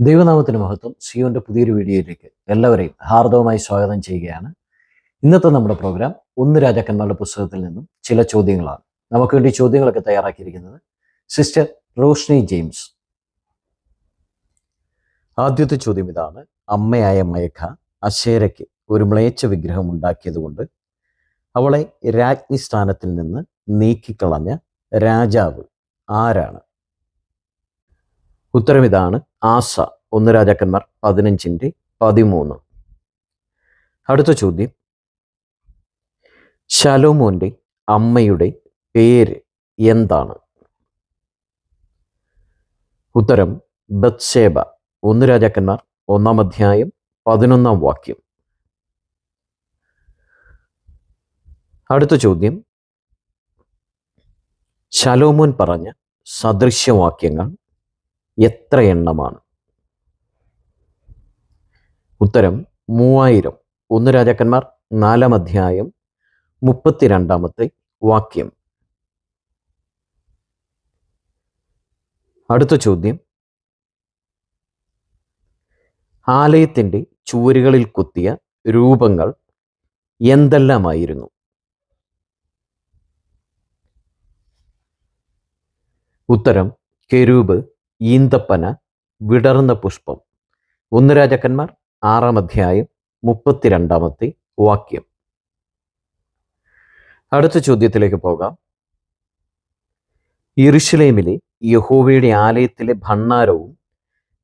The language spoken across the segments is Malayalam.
ദൈവനാമത്തിന് മഹത്വം. സിയോന്റെ പുതിയൊരു വീഡിയോയിലേക്ക് എല്ലാവരെയും ഹാർദവമായി സ്വാഗതം ചെയ്യുകയാണ്. ഇന്നത്തെ നമ്മുടെ പ്രോഗ്രാം ഒന്ന് രാജാക്കന്മാരുടെ പുസ്തകത്തിൽ നിന്നും ചില ചോദ്യങ്ങളാണ്. നമുക്ക് വേണ്ടി ചോദ്യങ്ങളൊക്കെ തയ്യാറാക്കിയിരിക്കുന്നത് സിസ്റ്റർ റോഷ്നി ജെയിംസ്. ആദ്യത്തെ ചോദ്യം ഇതാണ്: അമ്മയായ മയഖ അശേരയ്ക്ക് ഒരു മ്ലേച്ഛ വിഗ്രഹം ഉണ്ടാക്കിയതുകൊണ്ട് അവളെ രാജ്ഞി സ്ഥാനത്തിൽ നിന്ന് നീക്കിക്കളഞ്ഞ രാജാവ് ആരാണ്? ഉത്തരം ഇതാണ്: ആസ. ഒന്ന് രാജാക്കന്മാർ 15:13. അടുത്ത ചോദ്യം: ശലോമോന്റെ അമ്മയുടെ പേര് എന്താണ്? ഉത്തരം ബത്ശേബ. ഒന്ന് രാജാക്കന്മാർ 1-11. അടുത്ത ചോദ്യം: ശലോമോൻ പറഞ്ഞ സദൃശ്യവാക്യങ്ങൾ എത്ര എണ്ണമാണ്? ഉത്തരം 3000. ഒന്ന് രാജാക്കന്മാർ 4-32. അടുത്ത ചോദ്യം: ആലയത്തിൻ്റെ ചുവരുകളിൽ കൊത്തിയ രൂപങ്ങൾ എന്തെല്ലാമായിരുന്നു? ഉത്തരം കെരൂബ്, ഈന്തപ്പന, വിടർന്ന പുഷ്പം. ഒന്ന് രാജാക്കന്മാർ 6-32. അടുത്ത ചോദ്യത്തിലേക്ക് പോകാം. യെരുശലേമിലെ യഹോവയുടെ ആലയത്തിലെ ഭണ്ഡാരവും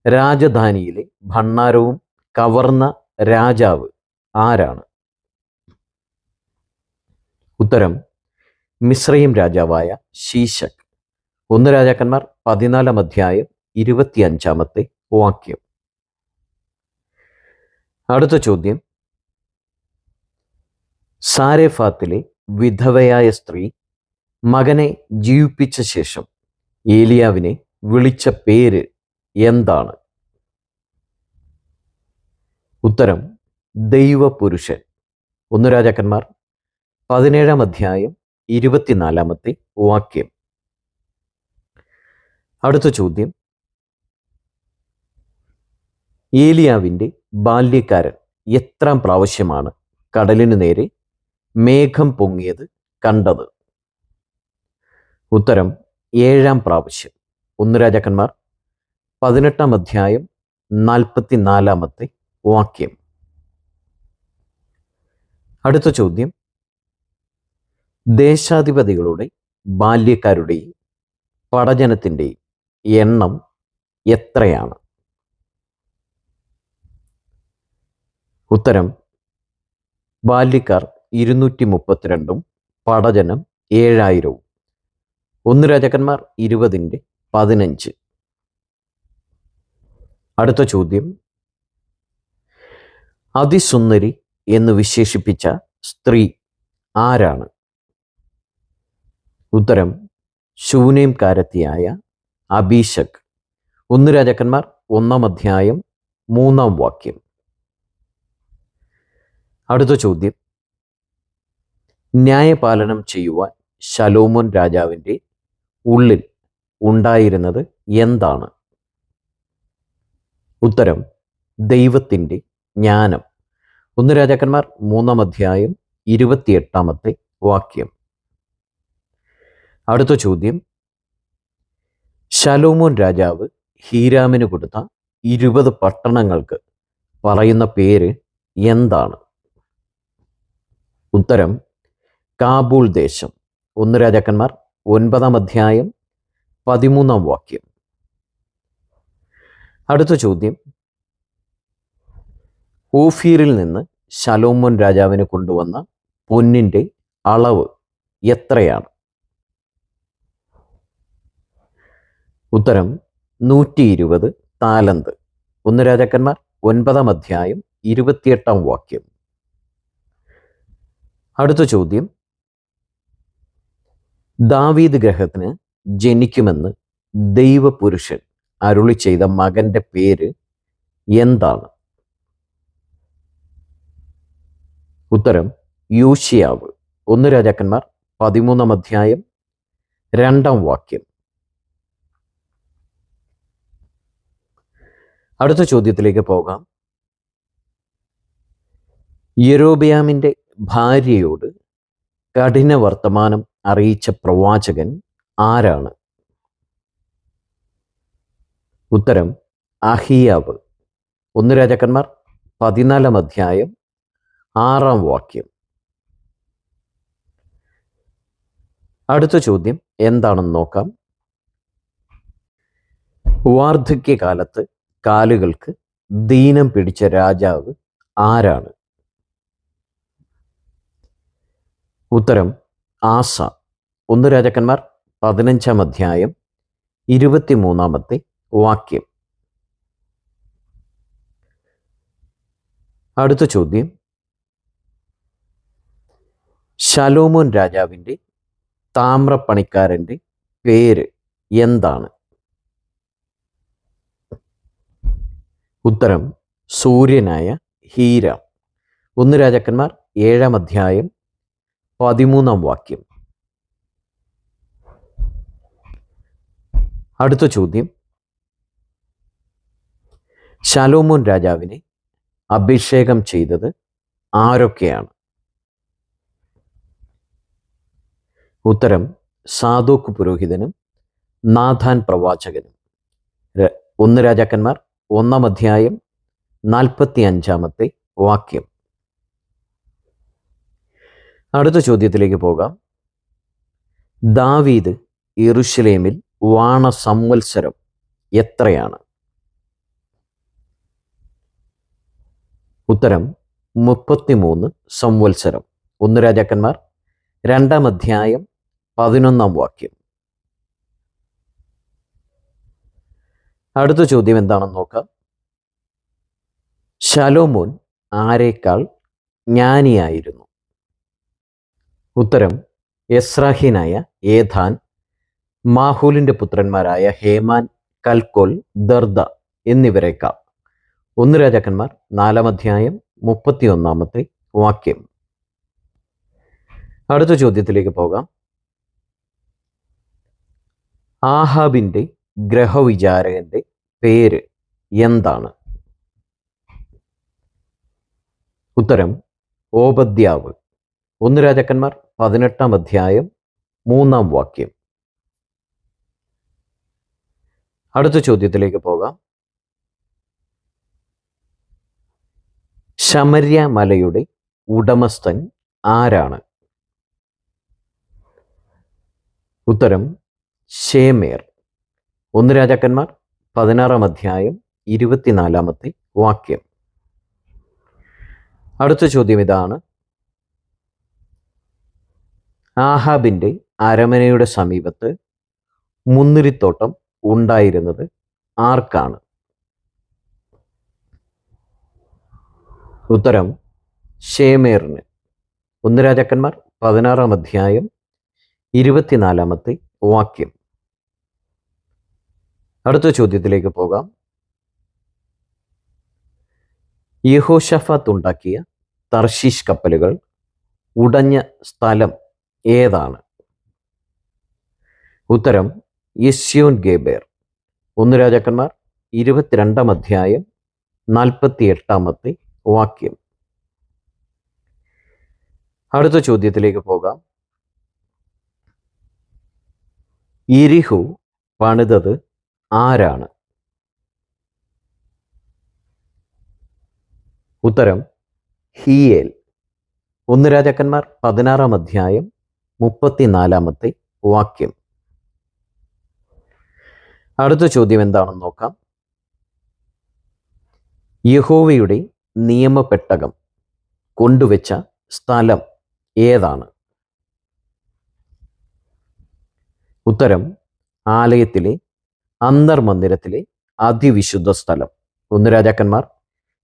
രാജധാനിയിലെ ഭണ്ഡാരവും കവർന്ന രാജാവ് ആരാണ്? ഉത്തരം മിസ്രയീം രാജാവായ ശീശക്. ഒന്ന് രാജാക്കന്മാർ 14-25. അടുത്ത ചോദ്യം: സാരെഫാത്തിലെ വിധവയായ സ്ത്രീ മകനെ ജീവിപ്പിച്ച ശേഷം ഏലിയാവിനെ വിളിച്ച പേര് എന്താണ്? ഉത്തരം ദൈവപുരുഷൻ. ഒന്ന് രാജാക്കന്മാർ 17-24. അടുത്ത ചോദ്യം: ഏലിയാവിൻ്റെ ബാല്യക്കാരൻ എത്രാം പ്രാവശ്യമാണ് കടലിനു നേരെ മേഘം പൊങ്ങിയത് കണ്ടത്? ഉത്തരം 7-ാം പ്രാവശ്യം. ഒന്ന് രാജാക്കന്മാർ 18-44. അടുത്ത ചോദ്യം: ദേശാധിപതികളുടെ ബാല്യക്കാരുടെയും പടജനത്തിൻ്റെയും എണ്ണം എത്രയാണ്? ഉത്തരം ബാല്യക്കാർ 232, പടജനം 7000. ഒന്ന് രാജാക്കന്മാർ 20-15. അടുത്ത ചോദ്യം: അതിസുന്ദരി എന്ന് വിശേഷിപ്പിച്ച സ്ത്രീ ആരാണ്? ഉത്തരം ശൂനേംകാരത്തിയായ അബീശക്. ഒന്ന് രാജാക്കന്മാർ 1-3. അടുത്ത ചോദ്യം: ന്യായപാലനം ചെയ്യുവാൻ ശലോമോൻ രാജാവിൻ്റെ ഉള്ളിൽ ഉണ്ടായിരുന്നത് എന്താണ്? ഉത്തരം ദൈവത്തിൻ്റെ ജ്ഞാനം. ഒന്ന് രാജാക്കന്മാർ 3-28. അടുത്ത ചോദ്യം: ശലോമോൻ രാജാവ് ഹീരാമിന് കൊടുത്ത 20 പട്ടണങ്ങൾക്ക് പറയുന്ന പേര് എന്താണ്? ഉത്തരം കാബൂൾ ദേശം. ഒന്ന് രാജാക്കന്മാർ 9-13. അടുത്ത ചോദ്യം: ഓഫീറിൽ നിന്ന് ശലോമോൻ രാജാവിന് കൊണ്ടുവന്ന പൊന്നിൻ്റെ അളവ് എത്രയാണ്? ഉത്തരം 120 താലന്ത്. ഒന്ന് രാജാക്കന്മാർ 9-28. അടുത്ത ചോദ്യം: ദാവീദ് ഗൃഹത്തിന് ജനിക്കുമെന്ന് ദൈവപുരുഷൻ അരുളി ചെയ്ത മകന്റെ പേര് എന്താണ്? ഉത്തരം യോശിയാവ്. ഒന്ന് രാജാക്കന്മാർ 13-2. അടുത്ത ചോദ്യത്തിലേക്ക് പോകാം. യൊരോബെയാമിൻ്റെ ഭാര്യയോട് കഠിന വർത്തമാനം അറിയിച്ച പ്രവാചകൻ ആരാണ്? ഉത്തരം അഹിയാവ്. 1 രാജാക്കന്മാർ 14 അധ്യായം 6 വാക്യം. അടുത്ത ചോദ്യം എന്താണെന്ന് നോക്കാം. വാർദ്ധക്യകാലത്ത് കാലുകൾക്ക് ദീനം പിടിച്ച രാജാവ് ആരാണ്? ഉത്തരം ആസ. 1 രാജാക്കന്മാർ 15 അധ്യായം 23 വാക്യം. അടുത്ത ചോദ്യം, ശലോമോൻ രാജാവിൻ്റെ താമ്രപ്പണിക്കാരൻ്റെ പേര് എന്താണ്? ഉത്തരം സൂര്യനായ ഹീരാം. 1 രാജാക്കന്മാർ 7 അധ്യായം 13 വാക്യം. അടുത്ത ചോദ്യം, ശലോമോൻ രാജാവിനെ അഭിഷേകം ചെയ്തത് ആരൊക്കെയാണ്? ഉത്തരം സാദോക്ക് പുരോഹിതനും നാഥാൻ പ്രവാചകനും. 1 രാജാക്കന്മാർ 1 അധ്യായം 45 വാക്യം. അടുത്ത ചോദ്യത്തിലേക്ക് പോകാം. ദാവീദ് യെരൂശലേമിൽ വാണ സംവത്സരം എത്രയാണ്? ഉത്തരം 33 സംവത്സരം. 1 രാജാക്കന്മാർ 2 അധ്യായം 11 വാക്യം. അടുത്ത ചോദ്യം എന്താണെന്ന് നോക്കാം. ശലോമോൻ ആരേക്കാൾ ജ്ഞാനിയായിരുന്നു? ഉത്തരം എസ്രാഹ്യനായ ഏഥാൻ, മാഹൂലിൻ്റെ പുത്രന്മാരായ ഹേമാൻ, കൽക്കോൽ, ദർദ എന്നിവരേക്കാൾ. 1 രാജാക്കന്മാർ 4 അധ്യായം 31 വാക്യം. അടുത്ത ചോദ്യത്തിലേക്ക് പോകാം. ആഹാബിൻ്റെ ഗ്രഹവിചാരകന്റെ പേര് എന്താണ്? ഉത്തരം ഓബദ്യാവ്. 1 രാജാക്കന്മാർ 18 അധ്യായം 3 വാക്യം. അടുത്ത ചോദ്യത്തിലേക്ക് പോകാം. ശമര്യ മലയുടെ ഉടമസ്ഥൻ ആരാണ്? ഉത്തരം ശേമേർ. 1 രാജാക്കന്മാർ 16 അധ്യായം 24 വാക്യം. അടുത്ത ചോദ്യം ഇതാണ്. ആഹാബിൻ്റെ അരമനയുടെ സമീപത്ത് മുന്തിരിത്തോട്ടം ഉണ്ടായിരുന്നത് ആർക്കാണ്? ഉത്തരം ശേമേറിന്. 1 രാജാക്കന്മാർ 16 അധ്യായം 24 വാക്യം. അടുത്ത ചോദ്യത്തിലേക്ക് പോകാം. യഹോശഫാത്ത് ഉണ്ടാക്കിയ തർശീഷ് കപ്പലുകൾ ഉടഞ്ഞ സ്ഥലം ഏതാണ്? ഉത്തരം യെസ്യോൻ ഗേബേർ. 1 രാജാക്കന്മാർ 22 അധ്യായം 48 വാക്യം. അടുത്ത ചോദ്യത്തിലേക്ക് പോകാം. യെരിഹോ പണിതത് ആരാണ്? ഉത്തരം ഹീയേൽ. 1 രാജാക്കന്മാർ 16 അധ്യായം 34 വാക്യം. അടുത്ത ചോദ്യം എന്താണെന്ന് നോക്കാം. യഹോവയുടെ നിയമപെട്ടകം കൊണ്ടുവച്ച സ്ഥലം ഏതാണ്? ഉത്തരം ആലയത്തിലെ അന്തർമന്ദിരത്തിലെ അതിവിശുദ്ധ സ്ഥലം. 1 രാജാക്കന്മാർ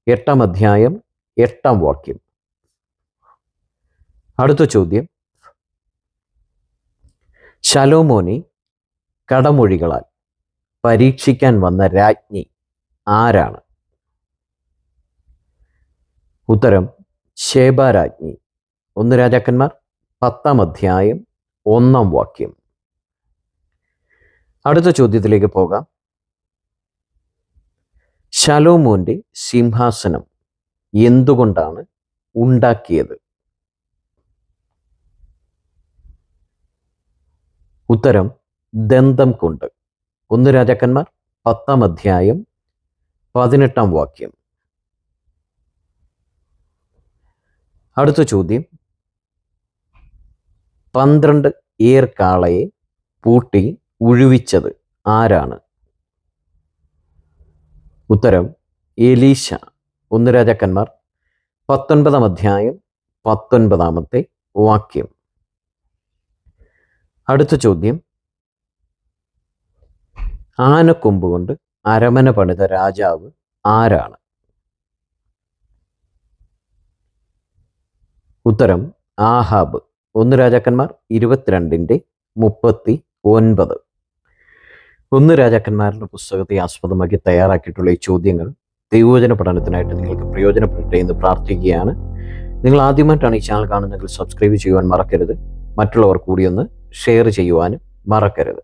8 അധ്യായം 8 വാക്യം. അടുത്ത ചോദ്യം, ശലോമോനെ കടമൊഴികളാൽ പരീക്ഷിക്കാൻ വന്ന രാജ്ഞി ആരാണ്? ഉത്തരം ശേബ രാജ്ഞി. 1 രാജാക്കന്മാർ 10 അധ്യായം 1 വാക്യം. അടുത്ത ചോദ്യത്തിലേക്ക് പോകാം. ശലോമോന്റെ സിംഹാസനം എന്തുകൊണ്ടാണ് ഉണ്ടാക്കിയത്? ഉത്തരം ദന്തം കൊണ്ട്. 1 രാജാക്കന്മാർ 10-ാം അധ്യായം 18-ാം വാക്യം. അടുത്ത ചോദ്യം, 12 ഏർക്കാളയെ പൂട്ടി ഉഴുവിച്ചത് ആരാണ്? ഉത്തരം എലീശ. 1 രാജാക്കന്മാർ 19-ാം അധ്യായം 19-ാമത്തെ വാക്യം. അടുത്ത ചോദ്യം, ആനക്കൊമ്പ് കൊണ്ട് അരമന പണിത രാജാവ് ആരാണ്? ഉത്തരം ആഹാബ്. 1 രാജാക്കന്മാർ 22-39. 1 രാജാക്കന്മാരുടെ പുസ്തകത്തെ ആസ്പദമാക്കി തയ്യാറാക്കിയിട്ടുള്ള ഈ ചോദ്യങ്ങൾ ദൈവവചന പഠനത്തിനായിട്ട് നിങ്ങൾക്ക് പ്രയോജനപ്പെടട്ടെ എന്ന് പ്രാർത്ഥിക്കുകയാണ്. നിങ്ങൾ ആദ്യമായിട്ടാണ് ഈ ചാനൽ കാണുന്നതെങ്കിൽ സബ്സ്ക്രൈബ് ചെയ്യുവാൻ മറക്കരുത്. മറ്റുള്ളവർ കൂടി ഒന്ന് ഷെയർ ചെയ്യുവാനും മറക്കരുത്.